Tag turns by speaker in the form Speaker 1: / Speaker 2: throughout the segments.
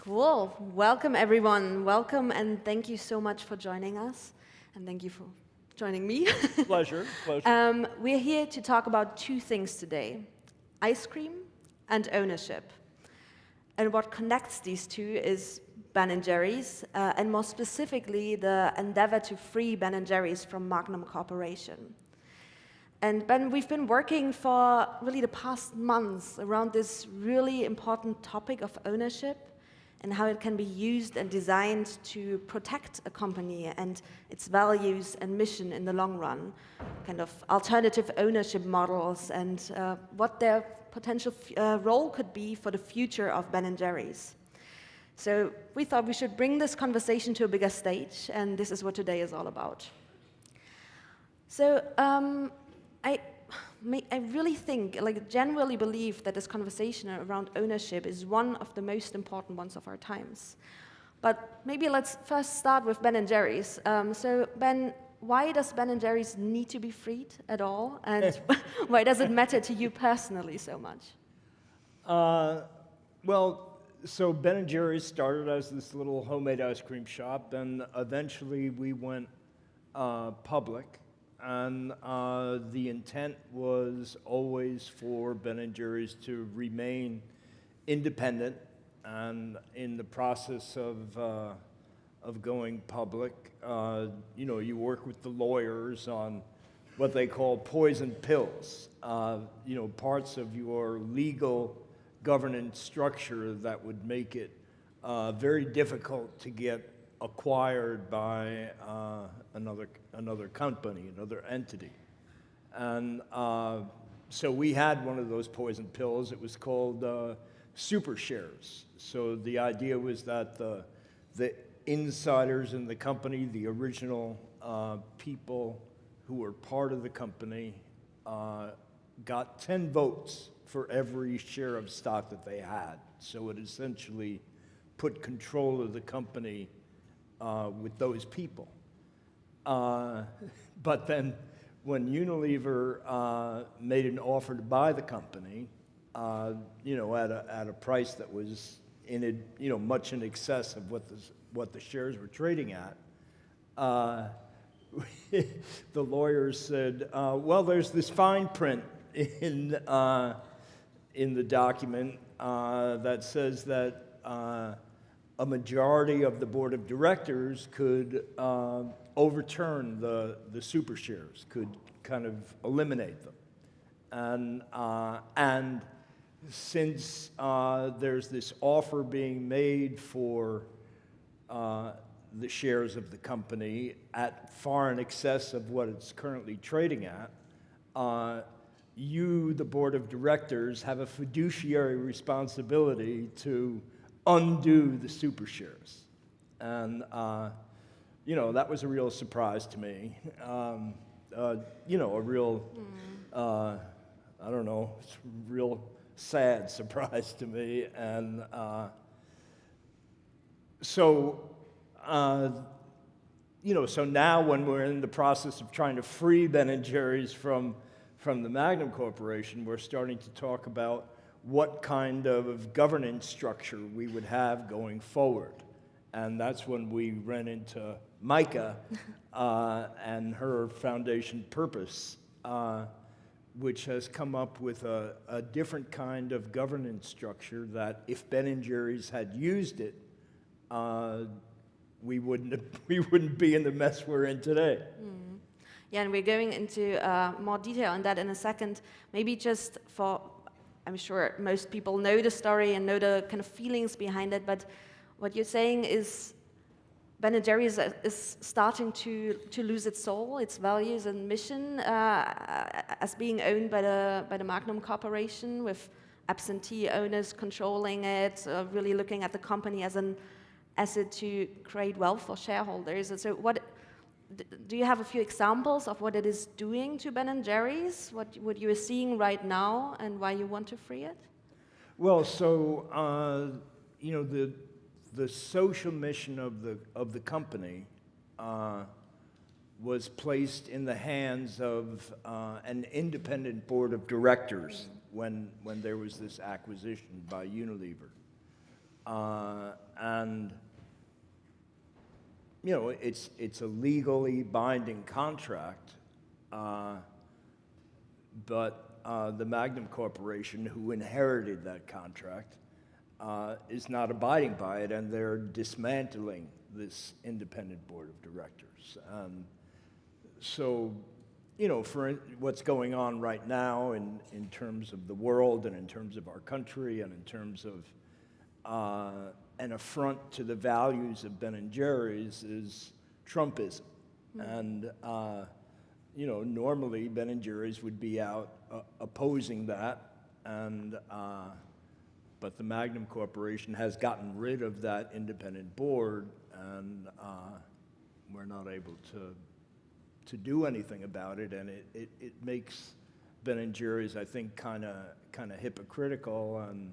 Speaker 1: Cool. Welcome, everyone. Welcome, and thank you so much for joining us. And thank you for joining me.
Speaker 2: Pleasure.
Speaker 1: We're here to talk about two things today, ice cream and ownership. And what connects these two is Ben & Jerry's, and more specifically, the endeavor to free Ben & Jerry's from Magnum Corporation. And Ben, we've been working for really the past months around this really important topic of ownership and how it can be used and designed to protect a company and its values and mission in the long run, kind of alternative ownership models and what their potential role could be for the future of Ben & Jerry's. So we thought we should bring this conversation to a bigger stage, and this is what today is all about. So I really think, generally believe that this conversation around ownership is one of the most important ones of our times. But maybe let's first start with Ben & Jerry's. So Ben, why does Ben & Jerry's need to be freed at all? And why does it matter to you personally so much?
Speaker 2: So Ben & Jerry's started as this little homemade ice cream shop, and eventually we went public. And the intent was always for Ben & Jerry's to remain independent. And in the process of going public, you work with the lawyers on what they call poison pills. Parts of your legal governance structure that would make it very difficult to get acquired by another company, another entity. And so we had one of those poison pills. It was called super shares. So the idea was that the insiders in the company, the original people who were part of the company, got 10 votes for every share of stock that they had. So it essentially put control of the company with those people. But then when Unilever made an offer to buy the company, at a price that was much in excess of what the shares were trading at, the lawyers said, well, there's this fine print in the document that says that a majority of the board of directors could overturn the super shares, could kind of eliminate them. And since there's this offer being made for the shares of the company at far in excess of what it's currently trading at, you, the board of directors, have a fiduciary responsibility to undo the super shares. And, that was a real surprise to me. A real, real sad surprise to me. And so now when we're in the process of trying to free Ben & Jerry's from the Magnum Corporation, we're starting to talk about what kind of governance structure we would have going forward. And that's when we ran into Maike and her foundation Purpose, which has come up with a different kind of governance structure that if Ben & Jerry's had used it, we wouldn't be in the mess we're in today.
Speaker 1: Mm. Yeah, and we're going into more detail on that in a second. Maybe just for, I'm sure most people know the story and know the kind of feelings behind it, but what you're saying is Ben & Jerry's is starting to lose its soul, its values and mission as being owned by the Magnum Corporation, with absentee owners controlling it, really looking at the company as an asset to create wealth for shareholders. And so do you have a few examples of what it is doing to Ben & Jerry's, what you are seeing right now, and why you want to free it?
Speaker 2: Well, so the social mission of the company was placed in the hands of an independent board of directors when there was this acquisition by Unilever. and you know, it's a legally binding contract, but the Magnum Corporation, who inherited that contract, is not abiding by it, and they're dismantling this independent board of directors. And so, you know, for what's going on right now in terms of the world and in terms of our country and in terms of an affront to the values of Ben & Jerry's is Trumpism. And, you know, normally Ben & Jerry's would be out opposing that, and but the Magnum Corporation has gotten rid of that independent board, and we're not able to do anything about it, and it makes Ben & Jerry's, I think, kind of hypocritical, and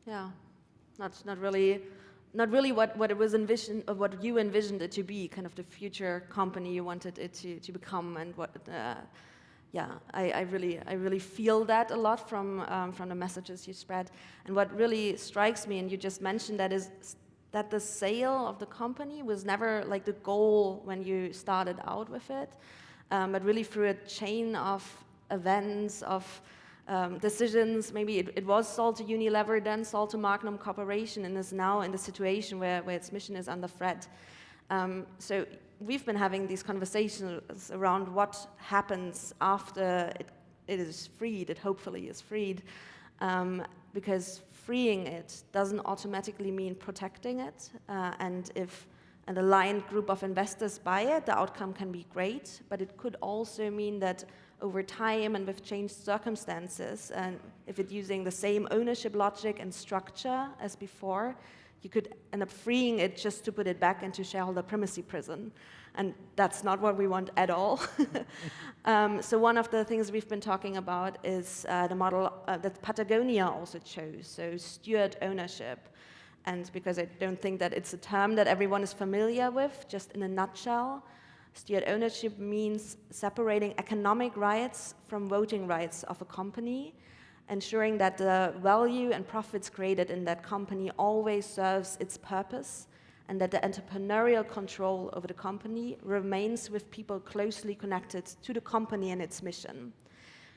Speaker 1: yeah, not really what it was envisioned, or what you envisioned it to be, kind of the future company you wanted it to become, and what. Yeah, I really feel that a lot from the messages you spread. And what really strikes me, and you just mentioned that, is that the sale of the company was never like the goal when you started out with it, but really through a chain of events, of decisions. Maybe it was sold to Unilever, then sold to Magnum Corporation, and is now in the situation where its mission is under threat. So we've been having these conversations around what happens after it is freed, it hopefully is freed, because freeing it doesn't automatically mean protecting it, and if an aligned group of investors buy it, the outcome can be great, but it could also mean that over time and with changed circumstances, and if it's using the same ownership logic and structure as before, you could end up freeing it just to put it back into shareholder primacy prison. And that's not what we want at all. So one of the things we've been talking about is the model that Patagonia also chose, so steward ownership. And because I don't think that it's a term that everyone is familiar with, just in a nutshell, steward ownership means separating economic rights from voting rights of a company, ensuring that the value and profits created in that company always serves its purpose, and that the entrepreneurial control over the company remains with people closely connected to the company and its mission.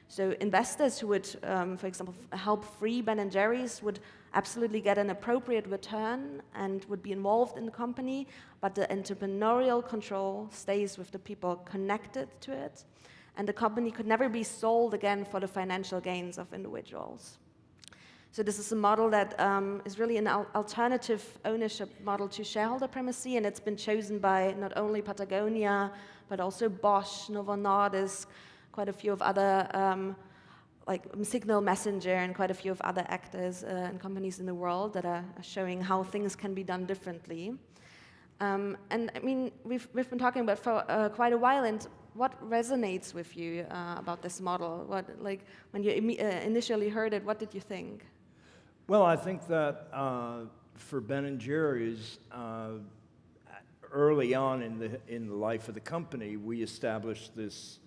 Speaker 1: So investors who would, for example, help free Ben & Jerry's would absolutely get an appropriate return and would be involved in the company, but the entrepreneurial control stays with the people connected to it, and the company could never be sold again for the financial gains of individuals. So this is a model that is really an alternative ownership model to shareholder primacy, and it's been chosen by not only Patagonia, but also Bosch, Novo Nordisk, quite a few of other, like Signal Messenger, and quite a few of other actors and companies in the world that are showing how things can be done differently. And I mean, we've been talking about for quite a while, and what resonates with you about this model? What, like, when you initially heard it, what did you think?
Speaker 2: Well, I think that for Ben & Jerry's, early on in the life of the company, we established this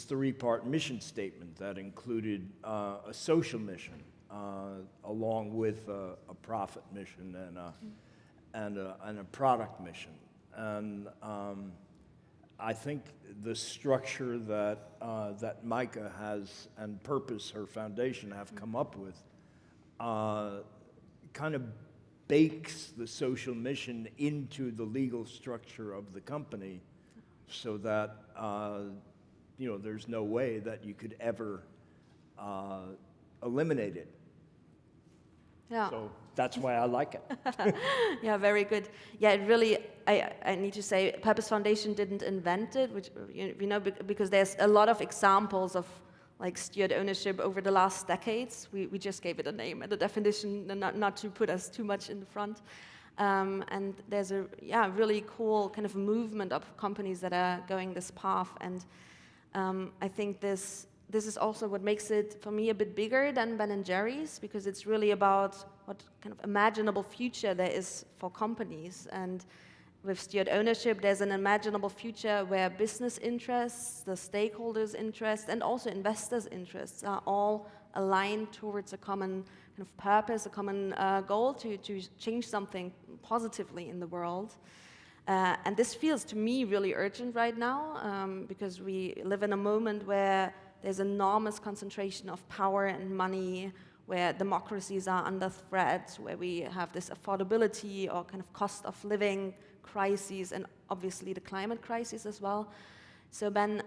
Speaker 2: three-part mission statement that included a social mission, along with a profit mission and a product mission. And I think the structure that Maike has and Purpose, her foundation, have come up with kind of bakes the social mission into the legal structure of the company, so that you know, there's no way that you could ever eliminate it.
Speaker 1: Yeah.
Speaker 2: So that's why I like it.
Speaker 1: Yeah, very good. Yeah, it really, I need to say, Purpose Foundation didn't invent it, which, you know, because there's a lot of examples of like steward ownership over the last decades. We just gave it a name and a definition, not to put us too much in the front. And there's a really cool kind of movement of companies that are going this path. And I think this is also what makes it, for me, a bit bigger than Ben & Jerry's, because it's really about what kind of imaginable future there is for companies. And with steward ownership, there's an imaginable future where business interests, the stakeholders' interests, and also investors' interests are all aligned towards a common kind of purpose, a common goal to change something positively in the world. And this feels to me really urgent right now because we live in a moment where there's enormous concentration of power and money, where democracies are under threat, where we have this affordability or kind of cost of living crises, and obviously the climate crisis as well. So Ben,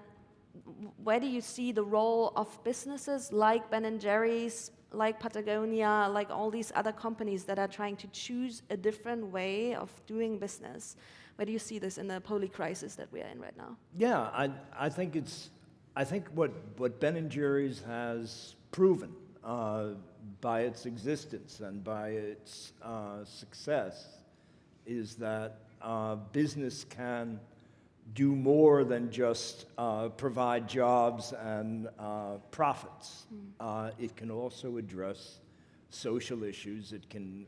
Speaker 1: where do you see the role of businesses like Ben & Jerry's, like Patagonia, like all these other companies that are trying to choose a different way of doing business? Where do you see this in the poly crisis that we are in right now?
Speaker 2: Yeah, I think what Ben & Jerry's has proven by its existence and by its success is that business can do more than just provide jobs and profits. It can also address social issues. It can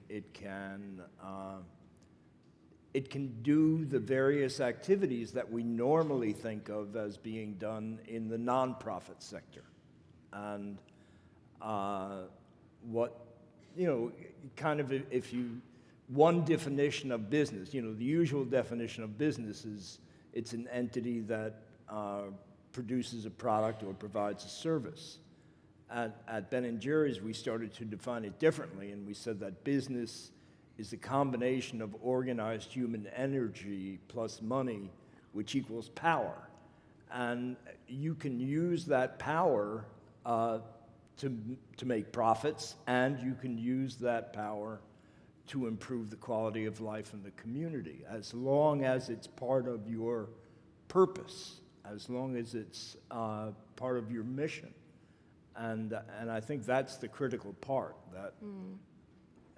Speaker 2: do the various activities that we normally think of as being done in the nonprofit sector. And one definition of business, the usual definition of business is it's an entity that produces a product or provides a service. At Ben & Jerry's, we started to define it differently, and we said that business is a combination of organized human energy plus money, which equals power. And you can use that power to make profits, and you can use that power to improve the quality of life in the community, as long as it's part of your purpose, as long as it's part of your mission. And I think that's the critical part.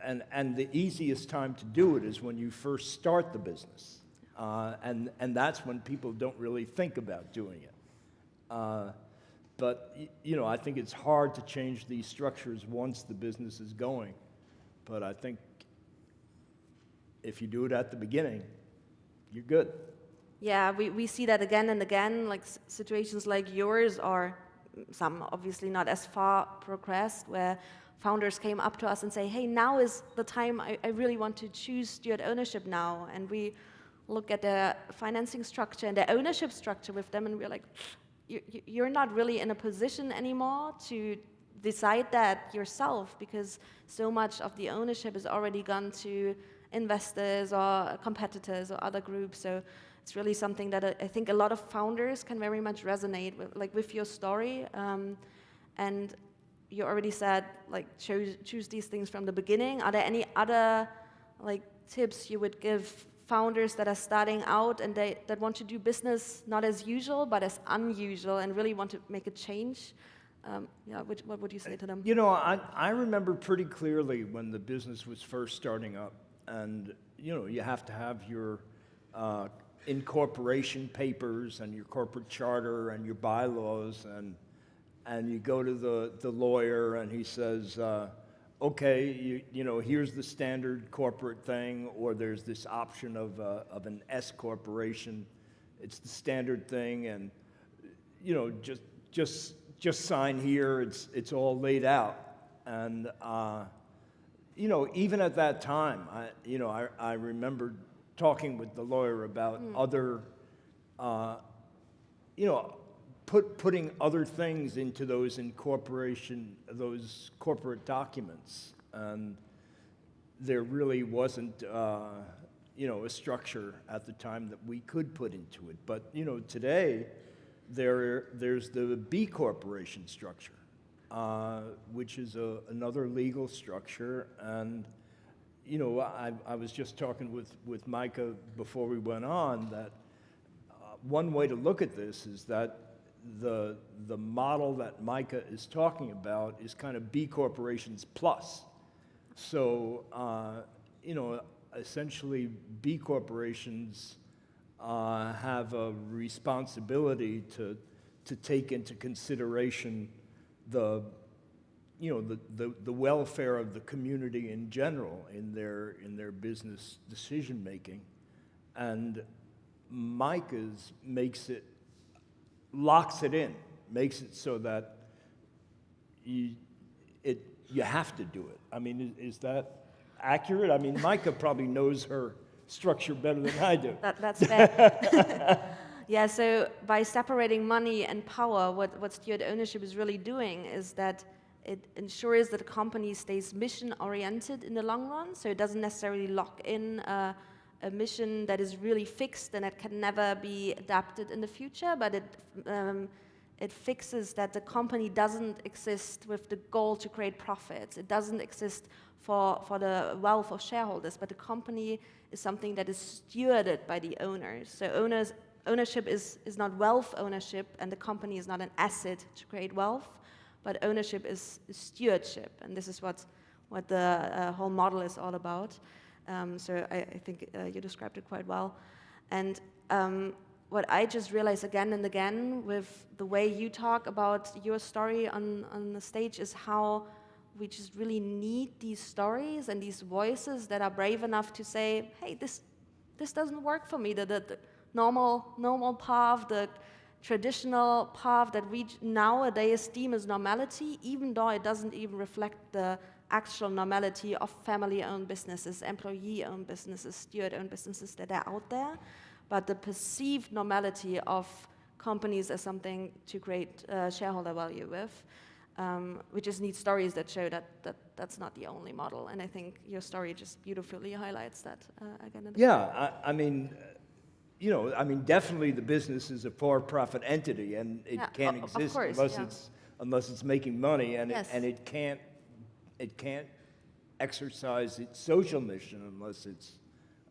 Speaker 2: And the easiest time to do it is when you first start the business. And that's when people don't really think about doing it. But I think it's hard to change these structures once the business is going. But I think if you do it at the beginning, you're good.
Speaker 1: Yeah, we see that again and again, like situations like yours, or some obviously not as far progressed, where founders came up to us and say, hey, now is the time, I really want to choose steward ownership now. And we look at their financing structure and their ownership structure with them, and we're like, you're not really in a position anymore to decide that yourself, because so much of the ownership is already gone to investors or competitors or other groups. So it's really something that I think a lot of founders can very much resonate with your story. And you already said, choose these things from the beginning. Are there any other tips you would give founders that are starting out and that want to do business not as usual but as unusual and really want to make a change? What would you say to them?
Speaker 2: I remember pretty clearly when the business was first starting up, and you have to have your incorporation papers and your corporate charter and your bylaws, and you go to the lawyer and he says, okay, here's the standard corporate thing, or there's this option of an S corporation. It's the standard thing, and just sign here. It's all laid out, and even at that time, I remember talking with the lawyer about other, putting other things into those corporate documents, and there really wasn't, a structure at the time that we could put into it. But today, there's the B corporation structure, which is another legal structure, and I was just talking with Maike before we went on that one way to look at this is that the model that Maike is talking about is kind of B corporations plus. So essentially B corporations have a responsibility to take into consideration the welfare of the community in general in their business decision making, and Maike's locks it in, makes it so that you have to do it. I mean, is that accurate? I mean, Maike probably knows her structure better than I do.
Speaker 1: That's fair. Yeah, so by separating money and power, what steward ownership is really doing is that it ensures that the company stays mission-oriented in the long run, so it doesn't necessarily lock in a mission that is really fixed and that can never be adapted in the future, but it fixes that the company doesn't exist with the goal to create profits. It doesn't exist for the wealth of shareholders, but the company is something that is stewarded by the owners. So ownership is not wealth ownership, and the company is not an asset to create wealth, but ownership is stewardship, and this is what the whole model is all about. So I think you described it quite well. And what I just realized again and again with the way you talk about your story on the stage is how we just really need these stories and these voices that are brave enough to say, hey, this doesn't work for me. The normal path, the traditional path that we nowadays deem as normality, even though it doesn't even reflect the actual normality of family-owned businesses, employee-owned businesses, steward-owned businesses that are out there, but the perceived normality of companies as something to create shareholder value with. We just need stories that show that that's not the only model, and I think your story just beautifully highlights that again.
Speaker 2: Yeah, I mean, definitely the business is a for-profit entity, and it can't exist unless it's making money, and
Speaker 1: yes.
Speaker 2: it can't exercise its social mission unless it's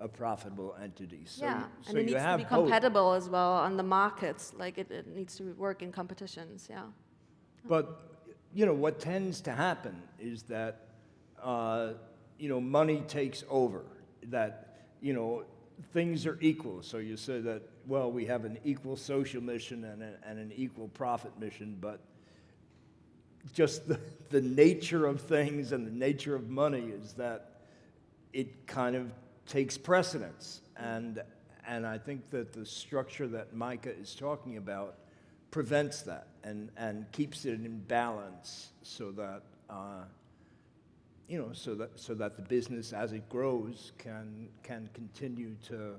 Speaker 2: a profitable entity. So,
Speaker 1: and it needs to be compatible as well on the markets. Like it needs to work in competitions. Yeah.
Speaker 2: But what tends to happen is that money takes over. That things are equal. So you say that, well, we have an equal social mission and an equal profit mission, but just the nature of things and the nature of money is that it kind of takes precedence. And I think that the structure that Maike is talking about prevents that and keeps it in balance so that so that the business as it grows can continue to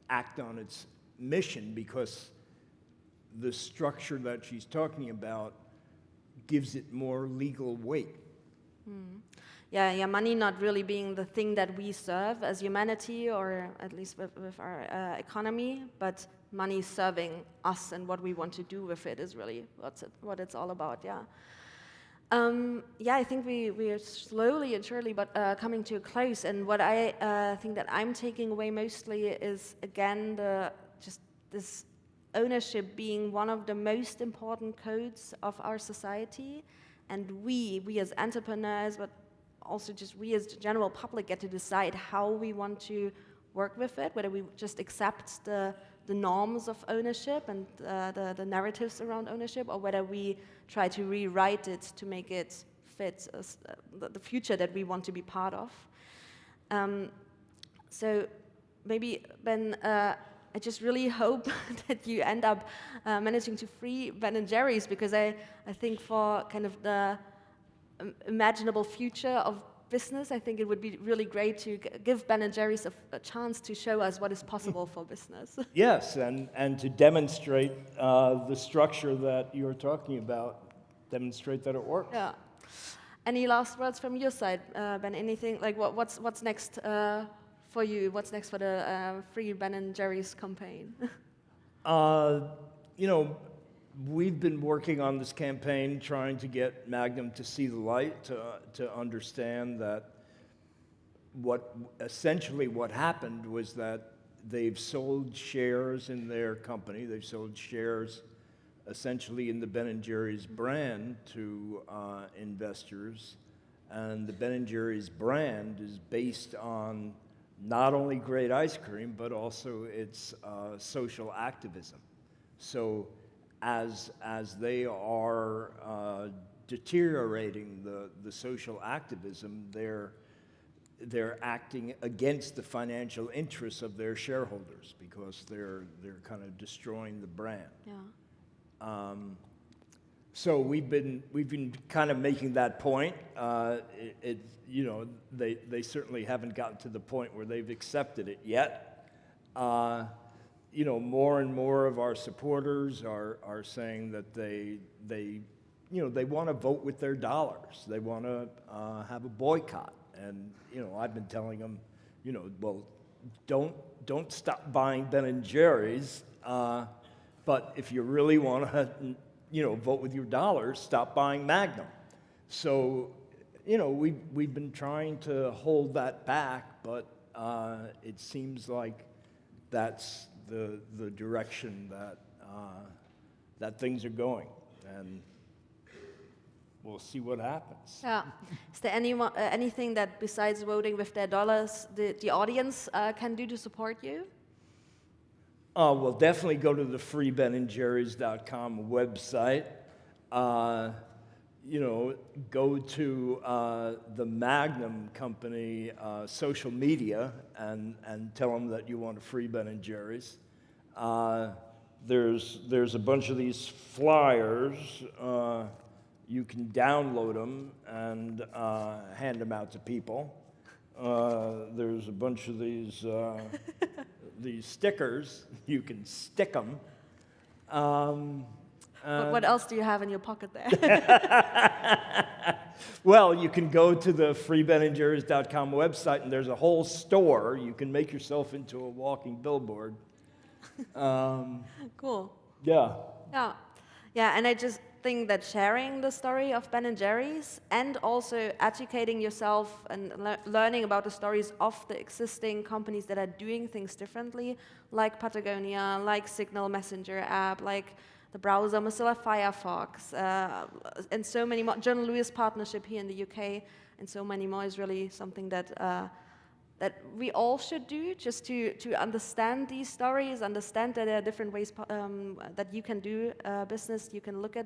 Speaker 2: act on its mission, because the structure that she's talking about gives it more legal weight.
Speaker 1: Yeah, money not really being the thing that we serve as humanity, or at least with our economy, but money serving us and what we want to do with it is really what it's all about, yeah. I think we are slowly and surely but coming to a close, and what I think that I'm taking away mostly is, again, just this ownership being one of the most important codes of our society, and we as entrepreneurs, but also just we as the general public get to decide how we want to work with it, whether we just accept the norms of ownership and the narratives around ownership, or whether we try to rewrite it to make it fit the future that we want to be part of. So maybe, Ben, I just really hope that you end up managing to free Ben & Jerry's, because I think for kind of the imaginable future of business, I think it would be really great to give Ben & Jerry's a chance to show us what is possible for business.
Speaker 2: Yes, and to demonstrate the structure that you're talking about, demonstrate that it works.
Speaker 1: Yeah. Any last words from your side, Ben? Anything like what's next for you? What's next for the free Ben & Jerry's campaign?
Speaker 2: We've been working on this campaign, trying to get Magnum to see the light, to understand that essentially what happened was that they've sold shares in their company. They've sold shares essentially in the Ben & Jerry's brand to investors, and the Ben & Jerry's brand is based on not only great ice cream, but also its social activism. So as they are deteriorating the social activism, they're acting against the financial interests of their shareholders, because they're kind of destroying the brand.
Speaker 1: Yeah.
Speaker 2: So we've been kind of making that point. They certainly haven't gotten to the point where they've accepted it yet. More and more of our supporters are saying that they want to vote with their dollars. They want to have a boycott. And I've been telling them, well, don't stop buying Ben & Jerry's. But if you really want to, vote with your dollars, stop buying Magnum. So, we've been trying to hold that back, but it seems like that's the direction that things are going, and we'll see what happens.
Speaker 1: Yeah. Is there anything that besides voting with their dollars, the audience can do to support you?
Speaker 2: Well, definitely go to the free benandjerrys.com website. Go to the Magnum Company social media and tell them that you want a free Ben & Jerry's. There's a bunch of these flyers. You can download them and hand them out to people. There's a bunch of these stickers. You can stick them.
Speaker 1: What else do you have in your pocket there?
Speaker 2: Well, you can go to the freebenandjerrys.com website, and there's a whole store. You can make yourself into a walking billboard.
Speaker 1: Cool.
Speaker 2: Yeah.
Speaker 1: Yeah, and I just think that sharing the story of Ben & Jerry's and also educating yourself and learning about the stories of the existing companies that are doing things differently, like Patagonia, like Signal Messenger app, like the browser Mozilla Firefox, and so many more. John Lewis partnership here in the UK, and so many more is really something that we all should do, just to understand these stories, understand that there are different ways that you can do business, you can look at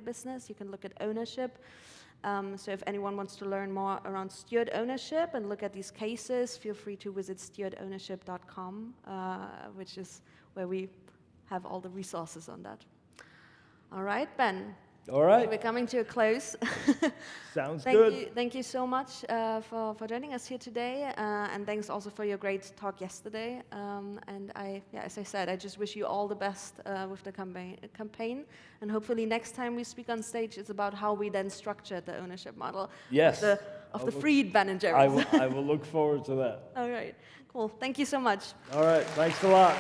Speaker 1: ownership. So if anyone wants to learn more around steward ownership and look at these cases, feel free to visit stewardownership.com, which is where we have all the resources on that. All right, Ben.
Speaker 2: All right.
Speaker 1: We're coming to a close.
Speaker 2: Sounds good.
Speaker 1: Thank you so much for joining us here today, and thanks also for your great talk yesterday. And as I said, I just wish you all the best with the campaign, and hopefully next time we speak on stage, it's about how we then structure the ownership model.
Speaker 2: Yes.
Speaker 1: Of the freed Ben & Jerry's.
Speaker 2: I will look forward to that.
Speaker 1: All right. Cool. Thank you so much.
Speaker 2: All right. Thanks a lot.